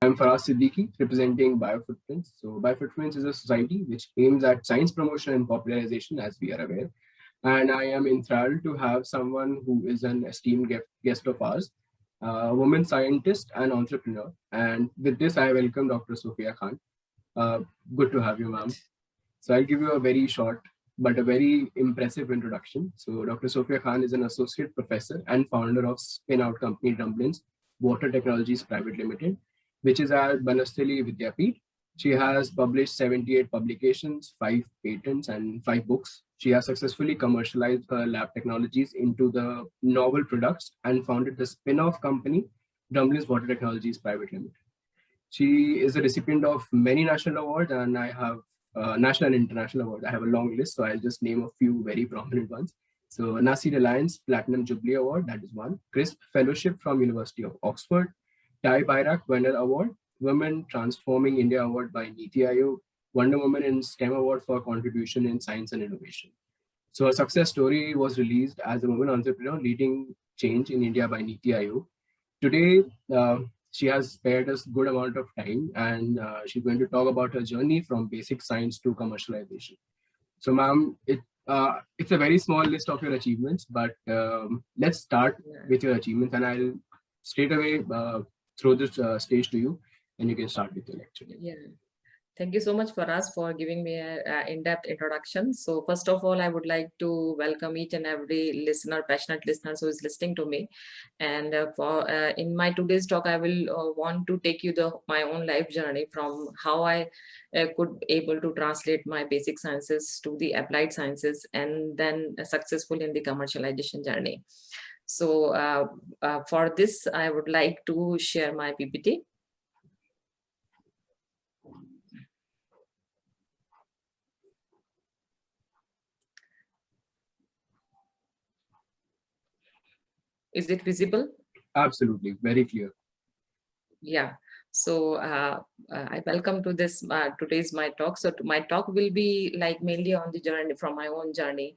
I'm Faraz Siddiqui, representing Biofootprints. So Biofootprints is a society which aims at science promotion and popularization, as we are aware. And I am enthralled to have someone who is an esteemed guest of ours, a woman scientist and entrepreneur. And with this, I welcome Dr. Suphiya Khan. Good to have you, ma'am. So I'll give you a very short but a very impressive introduction. So Dr. Suphiya Khan is an associate professor and founder of spin-out company Drumlins, Water Technologies Private Limited, which is at Banasthali Vidyapith. She has published 78 publications, 5 patents, and 5 books. She has successfully commercialized her lab technologies into the novel products and founded the spin-off company, Drumlins Water Technologies Private Limited. She is a recipient of many national awards, and I have national and international awards. I have a long list, so I'll just name a few very prominent ones. So NAAC Alliance Platinum Jubilee Award, that is one. CRISP Fellowship from University of Oxford. TIE-BIRAC WINER Award. Women Transforming India Award by NITI Ayog. Wonder Woman in STEM Award for contribution in science and innovation. So her success story was released as a woman entrepreneur leading change in India by NITI Ayog. Today, she has spared us a good amount of time, and she's going to talk about her journey from basic science to commercialization. So, ma'am, it's a very small list of your achievements, but let's start with your achievements, and I'll straight away throw this stage to you, and you can start with your lecture. Yeah. Thank you so much, Faraz, for giving me an in-depth introduction. So first of all, I would like to welcome each and every listener, passionate listener who is listening to me. And in my today's talk, I will want to take you my own life journey from how I could able to translate my basic sciences to the applied sciences and then successful in the commercialization journey. So for this, I would like to share my PPT. Is it visible? Absolutely, very clear. Yeah. So I welcome to this today's my talk. So my talk will be like mainly on the journey from my own journey,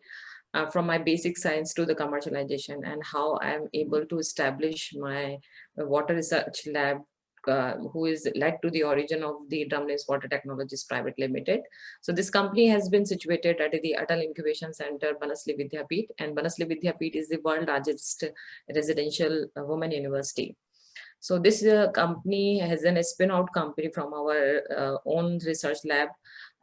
from my basic science to the commercialization, and how I'm able to establish my water research lab, who is led to the origin of the Drumlins Water Technologies Private Limited. So this company has been situated at the Atal Incubation Center, Banasthali Vidyapith, and Banasthali Vidyapith is the world's largest residential women university. So this company has a spin-out company from our own research lab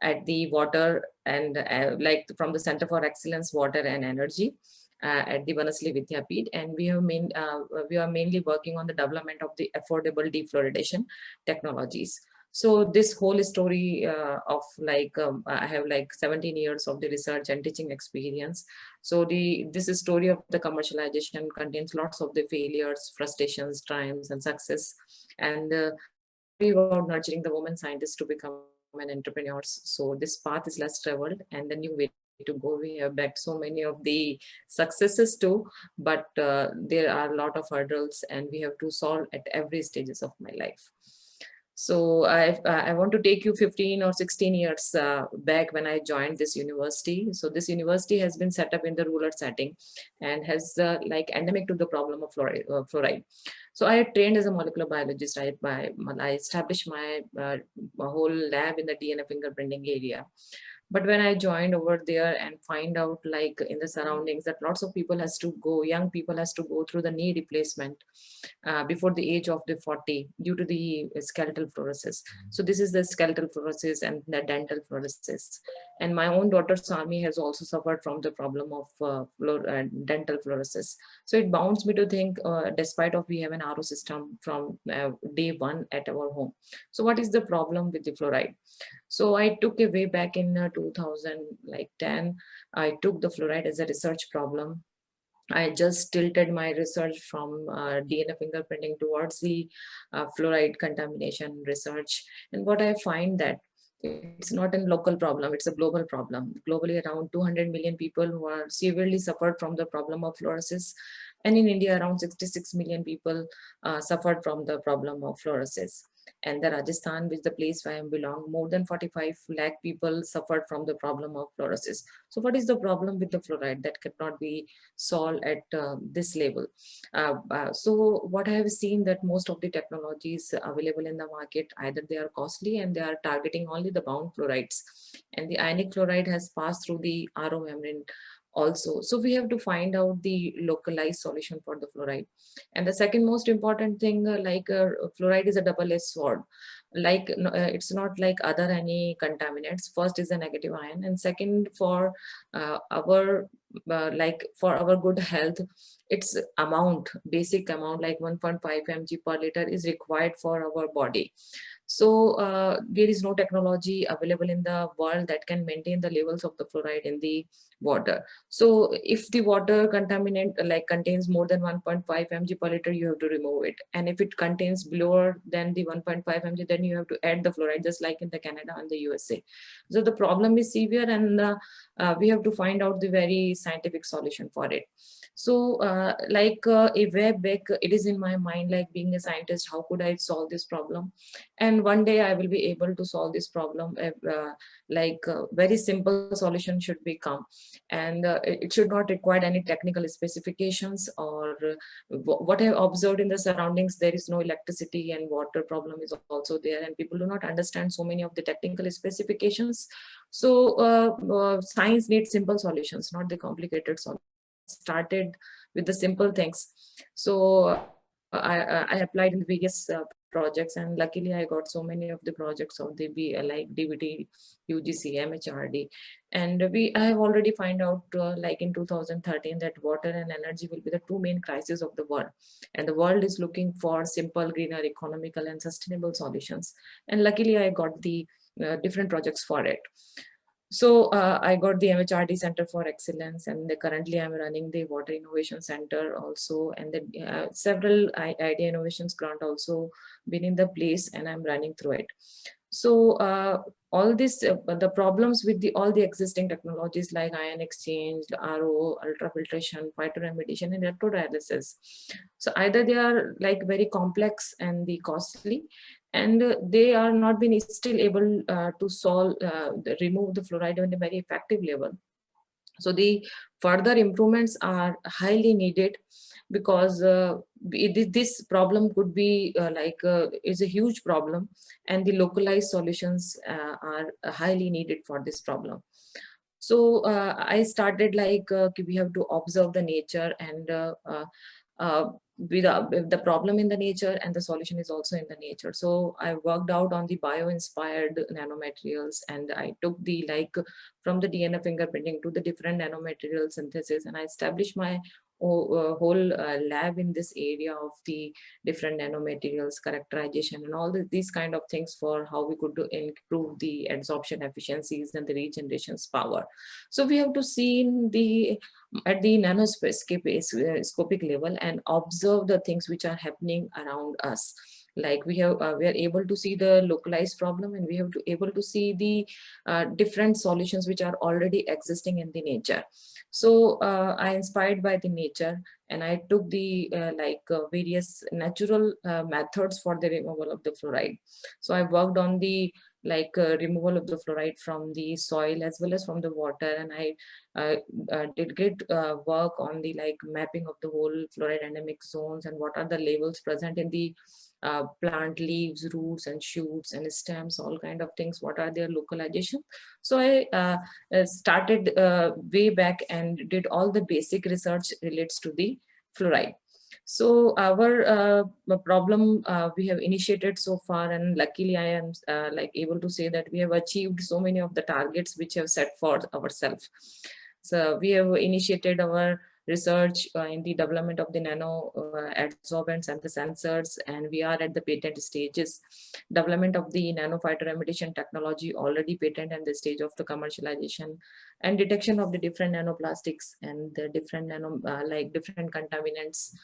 at the water and like from the Center for Excellence Water and Energy. At the Banasthali Vidyapith, and we are mainly working on the development of the affordable defluoridation technologies. So this whole story of like I have like 17 years of the research and teaching experience. So this story of the commercialization contains lots of the failures, frustrations, triumphs, and success, and about nurturing the women scientists to become an entrepreneurs. So this path is less traveled and the new way to go. We have backed so many of the successes too, but there are a lot of hurdles and we have to solve at every stages of my life. So I want to take you 15 or 16 years back when I joined this university. So this university has been set up in the rural setting and has like endemic to the problem of fluoride. So I trained as a molecular biologist. I established my whole lab in the DNA fingerprinting area. But when I joined over there and find out like in the surroundings that lots of people has to go, young people has to go through the knee replacement before the age of the 40 due to the skeletal fluorosis. So this is the skeletal fluorosis and the dental fluorosis. And my own daughter Sami has also suffered from the problem of dental fluorosis. So it bounds me to think, despite of we have an RO system from day one at our home. So what is the problem with the fluoride? So I took a way back in 2010. I took the fluoride as a research problem. I just tilted my research from DNA fingerprinting towards the fluoride contamination research. And what I find that it's not a local problem, it's a global problem. Globally, around 200 million people who are severely suffered from the problem of fluorosis. And in India, around 66 million people suffered from the problem of fluorosis. And the Rajasthan, which the place where I belong, more than 45 lakh people suffered from the problem of fluorosis. So what is the problem with the fluoride that cannot be solved at this level? So what I have seen that most of the technologies available in the market, either they are costly and they are targeting only the bound fluorides, and the ionic chloride has passed through the RO membrane also. So we have to find out the localized solution for the fluoride. And the second most important thing, fluoride is a double-edged sword. It's not like other any contaminants. First is a negative ion, and second for our for our good health, its amount, basic amount like 1.5 mg per liter is required for our body. So there is no technology available in the world that can maintain the levels of the fluoride in the water. So if the water contaminant contains more than 1.5 mg per liter, you have to remove it. And if it contains lower than the 1.5 mg, then you have to add the fluoride, just like in the Canada and the USA. So the problem is severe, and we have to find out the very scientific solution for it. So a way back, it is in my mind, like being a scientist, how could I solve this problem? And one day I will be able to solve this problem. Very simple solution should be come, and it should not require any technical specifications or what I have observed in the surroundings. There is no electricity, and water problem is also there, and people do not understand so many of the technical specifications. So science needs simple solutions, not the complicated solutions. Started with the simple things. So I applied in the various projects, and luckily I got so many of the projects of the DBT, UGC, MHRD, and I have already find out like in 2013 that water and energy will be the two main crises of the world, and the world is looking for simple, greener, economical, and sustainable solutions. And luckily I got the different projects for it. So I got the MHRD Center for Excellence, and currently I'm running the Water Innovation Center also, and the several Idea Innovations grant also been in the place, and I'm running through it. So all this, the problems with all the existing technologies like ion exchange, RO, ultrafiltration, phytoremediation, and electrodialysis. So either they are like very complex and the costly, and they are not been still able to solve, remove the fluoride in a very effective level. So the further improvements are highly needed, because this problem could be is a huge problem, and the localized solutions are highly needed for this problem. So I started we have to observe the nature, and with the problem in the nature, and the solution is also in the nature. So I worked out on the bio-inspired nanomaterials, and I took the from the DNA fingerprinting to the different nanomaterial synthesis, and I established my whole lab in this area of the different nanomaterials characterization and all these kind of things, for how we could improve the adsorption efficiencies and the regeneration's power. So we have to see at the nanoscopic level and observe the things which are happening around us. Like we are able to see the localized problem, and we have to able to see the different solutions which are already existing in the nature. So I inspired by the nature, and I took the various natural methods for the removal of the fluoride. So I worked on the removal of the fluoride from the soil as well as from the water, and I did great work on the mapping of the whole fluoride endemic zones, and what are the levels present in the plant leaves, roots, and shoots, and stems, all kind of things, what are their localization. So I started way back and did all the basic research relates to the fluoride. So our problem we have initiated so far, and luckily I am able to say that we have achieved so many of the targets which have set for ourselves. So we have initiated our research in the development of the nano adsorbents and the sensors, and we are at the patent stages. Development of the nanophytoremediation technology already patent and the stage of the commercialization, and detection of the different nanoplastics and the different different contaminants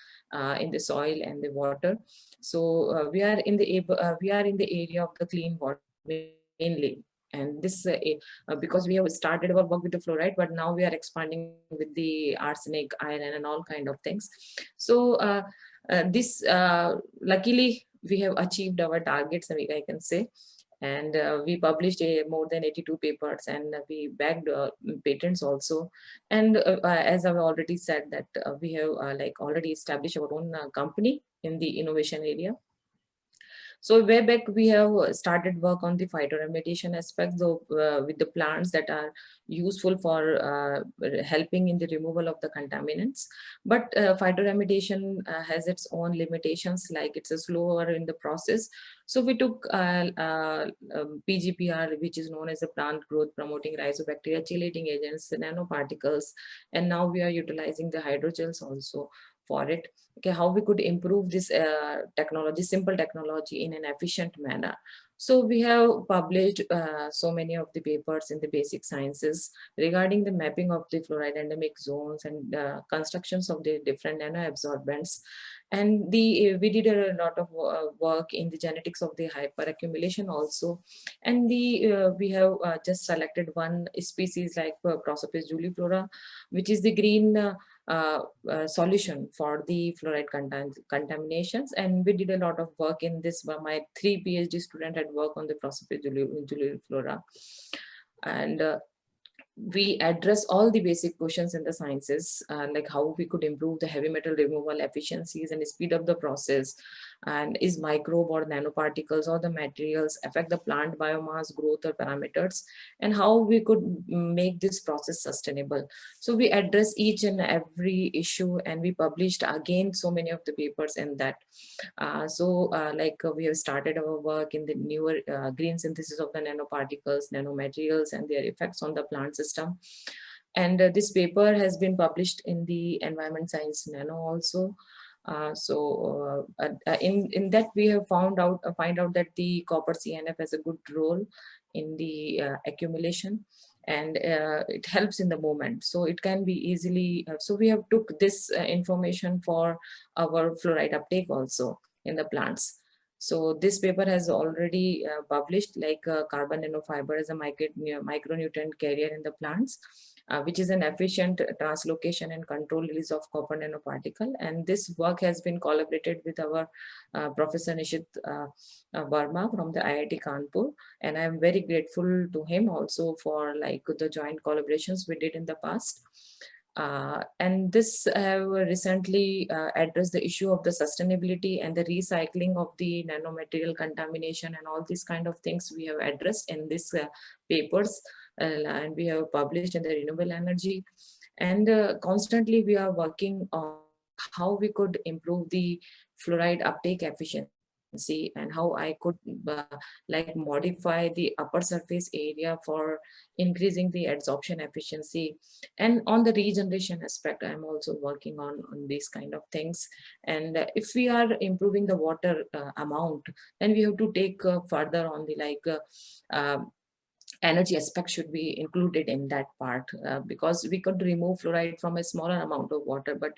in the soil and the water. So we are in the area of the clean water mainly. And this because we have started our work with the fluoride, but now we are expanding with the arsenic, iron, and all kind of things. So this luckily we have achieved our targets, I can say. And we published more than 82 papers, and we bagged patents also. And as I've already said that we have like already established our own company in the innovation area. So way back we have started work on the phytoremediation aspects of, with the plants that are useful for helping in the removal of the contaminants. But phytoremediation has its own limitations, like it's a slower in the process. So we took PGPR, which is known as a plant growth promoting rhizobacteria chelating agents, nanoparticles, and now we are utilizing the hydrogels also for it. Okay, how we could improve this technology, simple technology, in an efficient manner. So we have published so many of the papers in the basic sciences regarding the mapping of the fluoride endemic zones and constructions of the different nanoabsorbents. And we did a lot of work in the genetics of the hyperaccumulation also. And we have just selected one species like Prosopis juliflora, which is the green solution for the fluoride contaminations. And we did a lot of work in this. My 3 PhD students had worked on the Prosopis juliflora. And we address all the basic questions in the sciences, like how we could improve the heavy metal removal efficiencies and speed up the process, and is microbe or nanoparticles or the materials affect the plant biomass growth or parameters, and how we could make this process sustainable. So we address each and every issue, and we published again so many of the papers in that. We have started our work in the newer green synthesis of the nanoparticles, nanomaterials, and their effects on the plant system. And this paper has been published in the Environment Science Nano also. In that we have find out that the copper CNF has a good role in the accumulation, and it helps in the movement, so it can be easily so we have took this information for our fluoride uptake also in the plants. So this paper has already published, like carbon nanofiber as a micronutrient carrier in the plants, which is an efficient translocation and control release of copper nanoparticle. And this work has been collaborated with our Professor Nishit Verma from the IIT Kanpur, and I am very grateful to him also for like the joint collaborations we did in the past. And this have recently addressed the issue of the sustainability and the recycling of the nanomaterial contamination, and all these kind of things we have addressed in these papers, and we have published in the renewable energy. And constantly we are working on how we could improve the fluoride uptake efficiency, and how I could like modify the upper surface area for increasing the adsorption efficiency. And on the regeneration aspect, I'm also working on these kind of things. And if we are improving the water amount, then we have to take further on the energy aspect should be included in that part, because we could remove fluoride from a smaller amount of water, but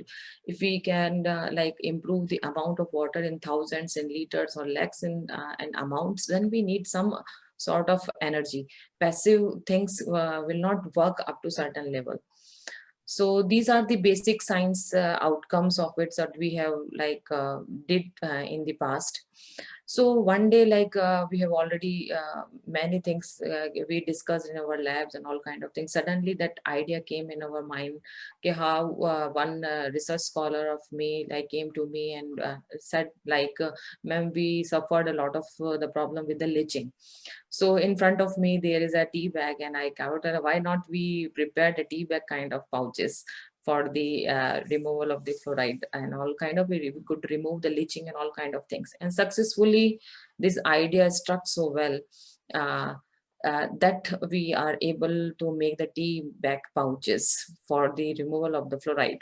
if we can like improve the amount of water in thousands and liters or lakhs in amounts, then we need some sort of energy. Passive things will not work up to certain level. So these are the basic science outcomes of it that we have like did in the past. So one day, like we have already many things we discussed in our labs and all kind of things. Suddenly that idea came in our mind. Okay, how one research scholar of me like came to me and said like, ma'am, we suffered a lot of the problem with the leaching. So in front of me there is a tea bag, and I covered why not we prepared a tea bag kind of pouches for the removal of the fluoride and all kind of, we could remove the leaching and all kind of things. And successfully this idea struck so well that we are able to make the tea bag pouches for the removal of the fluoride.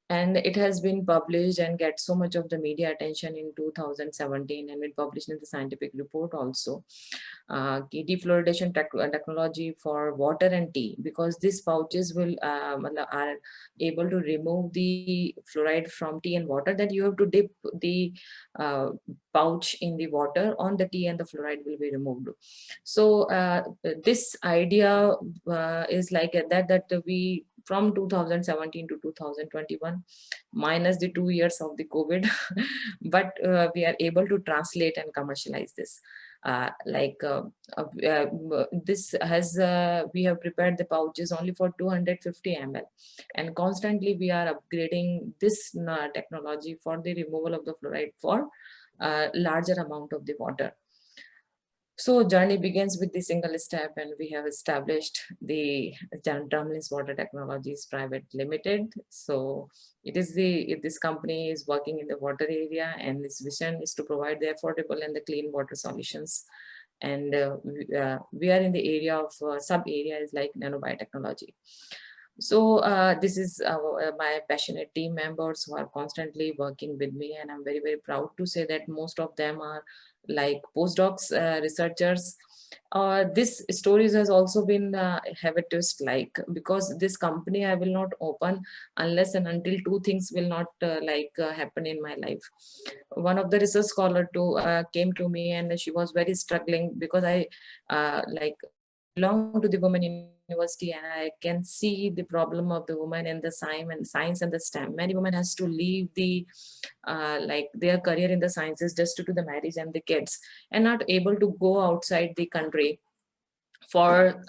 And it has been published and get so much of the media attention in 2017, and been published in the scientific report also. Defluoridation technology for water and tea, because these pouches will are able to remove the fluoride from tea and water, that you have to dip the pouch in the water on the tea and the fluoride will be removed. So this idea is like that we from 2017 to 2021, minus the 2 years of the COVID, but we are able to translate and commercialize this. This has we have prepared the pouches only for 250 ml, and constantly we are upgrading this technology for the removal of the fluoride for larger amount of the water. So journey begins with the single step, and we have established the Drumlins Water Technologies Private Limited. So this company is working in the water area, and its vision is to provide the affordable and the clean water solutions. And we are in the area of sub areas like nanobiotechnology. So this is my passionate team members who are constantly working with me, and I'm very, very proud to say that most of them are like postdocs, researchers. This stories has also been have a twist, like, because this company I will not open unless and until two things will not happen in my life. One of the research scholar came to me, and she was very struggling because I belong to the Women University, and I can see the problem of the women in the science and the STEM. Many women has to leave the their career in the sciences just due to the marriage and the kids, and not able to go outside the country for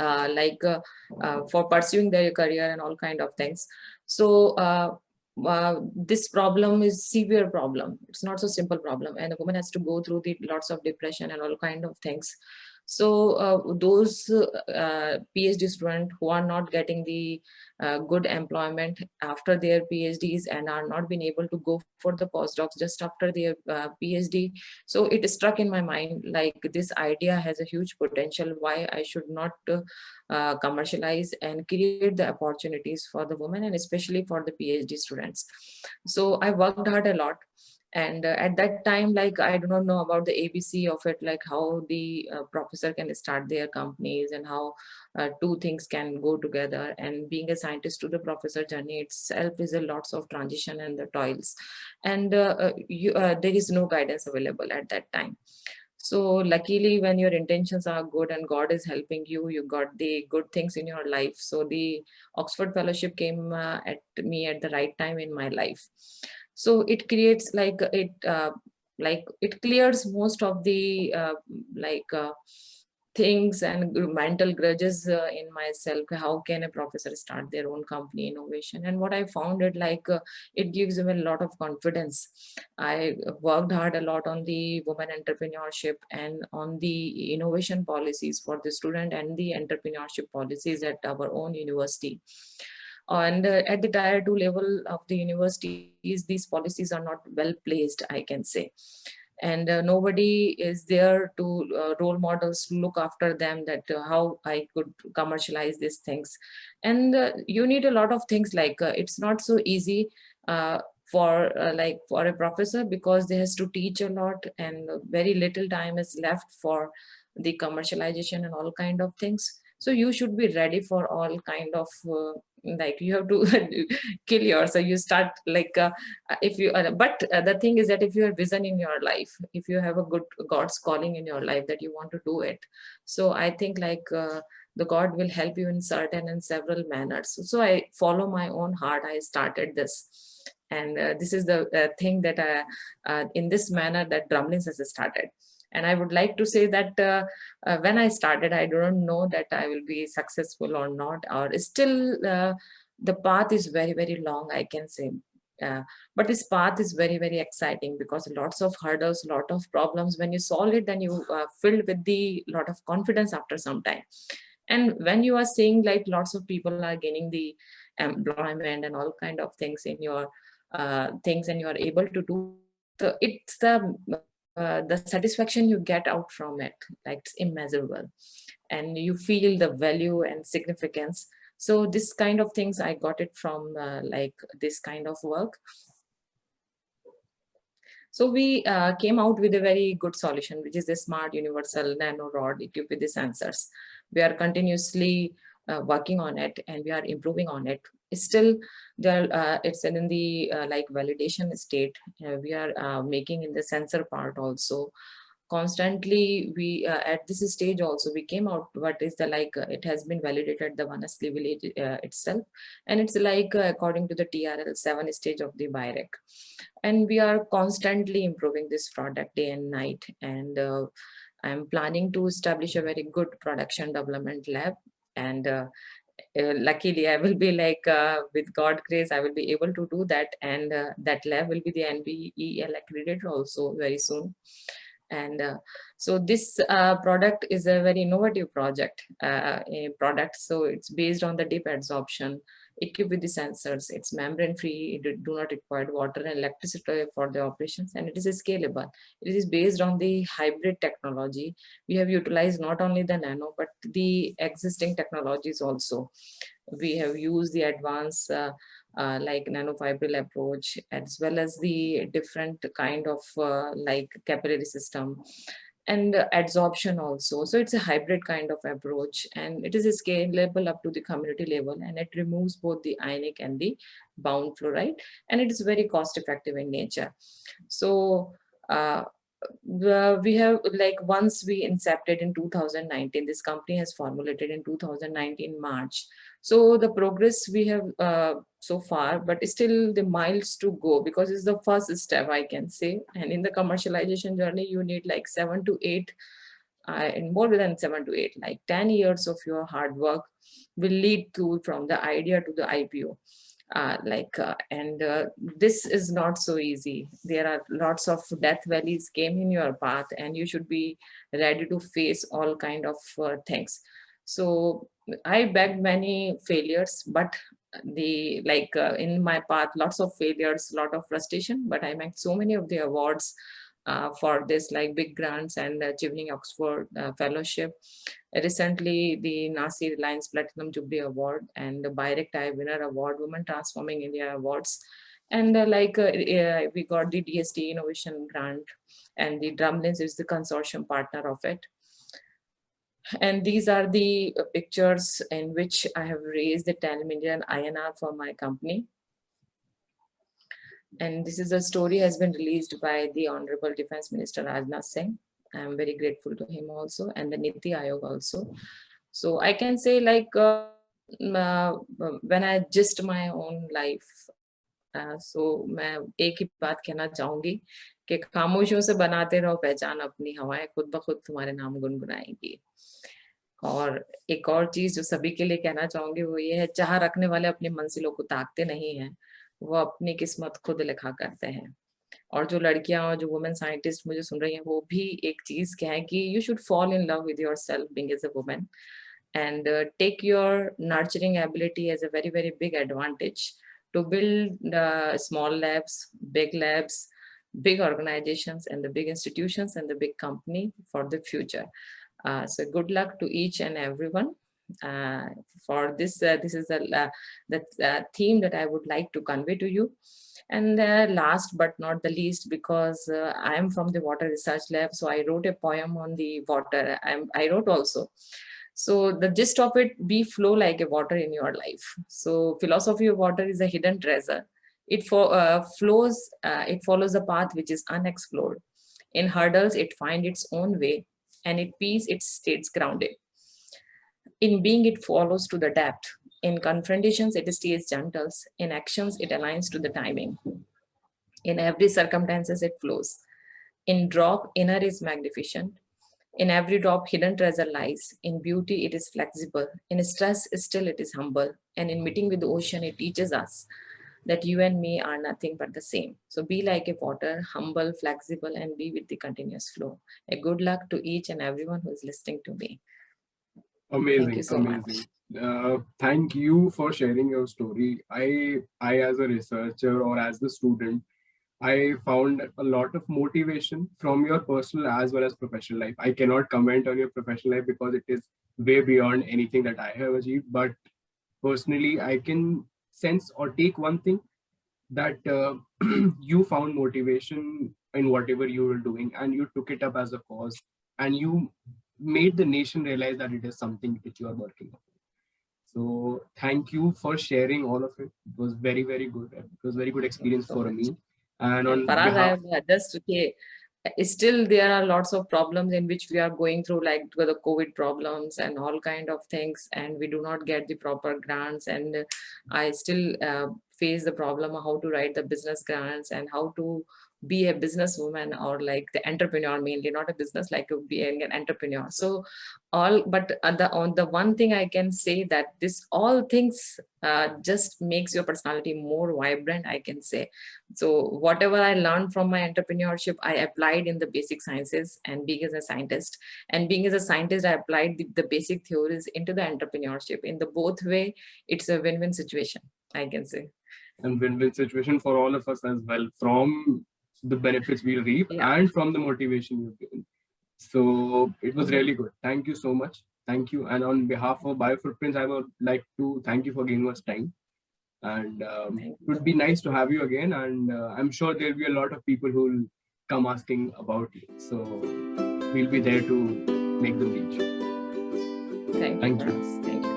for pursuing their career and all kind of things. So this problem is severe problem. It's not so simple problem, and the woman has to go through the lots of depression and all kind of things. So those PhD students who are not getting the good employment after their PhDs and are not being able to go for the postdocs just after their PhD. So it struck in my mind, like, this idea has a huge potential. Why I should not commercialize and create the opportunities for the women, and especially for the PhD students. So I worked hard a lot. And at that time, like, I do not know about the ABC of it, like how the professor can start their companies and how two things can go together. And being a scientist to the professor journey itself is a lots of transition and the toils. And there is no guidance available at that time. So luckily, when your intentions are good and God is helping you, you got the good things in your life. So the Oxford Fellowship came at me at the right time in my life. So it creates it clears most of the things and mental grudges in myself. How can a professor start their own company innovation? And what I found it gives them a lot of confidence. I worked hard a lot on the women entrepreneurship and on the innovation policies for the student and the entrepreneurship policies at our own university. And at the tier 2 level of the universities, these policies are not well placed, I can say. And nobody is there to role models look after them, that how I could commercialize these things. And you need a lot of things, it's not so easy for a professor, because they has to teach a lot and very little time is left for the commercialization and all kind of things. So you should be ready for all kind of you have to kill yourself. You start if you but the thing is that if you have vision in your life, if you have a good God's calling in your life that you want to do it, so I think the God will help you in certain and several manners. So I follow my own heart. I started this, and this is the thing that in this manner that Drumlins has started. And I would like to say that when I started, I don't know that I will be successful or not, or still the path is very, very long, I can say. But this path is very, very exciting, because lots of hurdles, lot of problems. When you solve it, then you filled with the lot of confidence after some time. And when you are seeing lots of people are gaining the employment and all kind of things in your things, and you are able to do, so it's the satisfaction you get out from it, it's immeasurable, and you feel the value and significance. So this kind of things I got it from this kind of work. So we came out with a very good solution, which is a smart universal nano rod equipped with the sensors. We are continuously working on it, and we are improving on it. Still, it's in the validation state. We are making in the sensor part also. constantly we at this stage also we came out what is the it has been validated the Banasthali village itself, and it's according to the TRL 7 stage of the BIRAC, and we are constantly improving this product day and night. And I'm planning to establish a very good production development lab, and luckily I will be with God grace I will be able to do that, and that lab will be the NBEL accredited also very soon. And so this product is a very innovative product. So it's based on the deep adsorption, equipped with the sensors. It's membrane free. It do not require water and electricity for the operations, and it is scalable. It is based on the hybrid technology. We have utilized not only the nano but the existing technologies also. We have used the advanced nanofibril approach, as well as the different kind of capillary system and adsorption also. So it's a hybrid kind of approach, and it is scalable up to the community level, and it removes both the ionic and the bound fluoride, and it is very cost effective in nature. So we have once we incepted in 2019, this company has formulated in 2019 March. So the progress we have so far, but still the miles to go, because it's the first step I can say. And in the commercialization journey, you need 7 to 8 and more than 7 to 8, 10 years of your hard work will lead to from the idea to the IPO. This is not so easy. There are lots of death valleys came in your path, and you should be ready to face all kind of things. So I begged many failures, but in my path, lots of failures, lot of frustration, but I met so many of the awards for this, like big grants and Chevening Oxford Fellowship. Recently, the NAAC Reliance Platinum Jubilee Award and the BIRAC TIE Winner Award, Women Transforming India Awards. And we got the DST Innovation Grant, and the Drumlins is the consortium partner of it. And these are the pictures in which I have raised the 10 million INR for my company. And this is a story has been released by the Honorable Defense Minister Rajnath Singh. I am very grateful to him also, and the NITI Ayog also. So I can say when I gist my own life, so मैं एक ही बात कहना चाहूंगी कि खामोशियों से बनाते रहो पहचान, अपनी हवाएं खुद ब खुद तुम्हारे नाम गुनगुनाएंगी। और एक और चीज जो सभी के लिए कहना चाहूंगी वो ये है, चाह रखने वाले अपनी मंजिलों को ताकते नहीं हैं, वो अपनी किस्मत खुद लिखा करते हैं। और जो लड़कियां और जो वुमेन साइंटिस्ट मुझे सुन रही हैं, वो भी एक चीज कहें कि you should fall in love with yourself being as a women, and take your nurturing ability as a very, very big advantage to build small labs, big organizations, and the big institutions and the big company for the future. So good luck to each and everyone. For this, this is the theme that I would like to convey to you. And last but not the least, because I am from the water research lab, so I wrote a poem on the water. I wrote also. So the gist of it, be flow like a water in your life. So philosophy of water is a hidden treasure. It flows, it follows a path which is unexplored. In hurdles, it finds its own way, and in peace, it stays grounded. In being, it follows to the depth. In confrontations, it stays gentle. In actions, it aligns to the timing. In every circumstances, it flows. In drop, inner is magnificent. In every drop, hidden treasure lies. In beauty, it is flexible. In stress, still it is humble. And in meeting with the ocean, it teaches us that you and me are nothing but the same. So be like a water, humble, flexible, and be with the continuous flow. A good luck to each and everyone who is listening to me. Amazing, thank you so amazing. much. Thank you for sharing your story. I as a researcher or as the student, I found a lot of motivation from your personal as well as professional life. I cannot comment on your professional life because it is way beyond anything that I have achieved. But personally, I can sense or take one thing, that you found motivation in whatever you were doing, and you took it up as a cause, and you made the nation realize that it is something that you are working on. So thank you for sharing all of it. It was very, very good. It was very good experience for me. And on Faraz, behalf, I have just still there are lots of problems in which we are going through, like the COVID problems and all kind of things, and we do not get the proper grants. And I still face the problem of how to write the business grants and how to be a businesswoman, or like the entrepreneur, mainly not a business, like being an entrepreneur. So all, but on the one thing I can say that this all things just makes your personality more vibrant, I can say. So whatever I learned from my entrepreneurship, I applied in the basic sciences and being as a scientist. And being as a scientist, I applied the basic theories into the entrepreneurship. In the both way, it's a win-win situation, I can say. And win-win situation for all of us as well, from the benefits we reap and from the motivation you've given. So it was really good. Thank you so much. Thank you. And on behalf of Biofootprints, I would like to thank you for giving us time. And it would be nice to have you again. And I'm sure there'll be a lot of people who will come asking about you. So we'll be there to make them reach. Thank you. Thank you.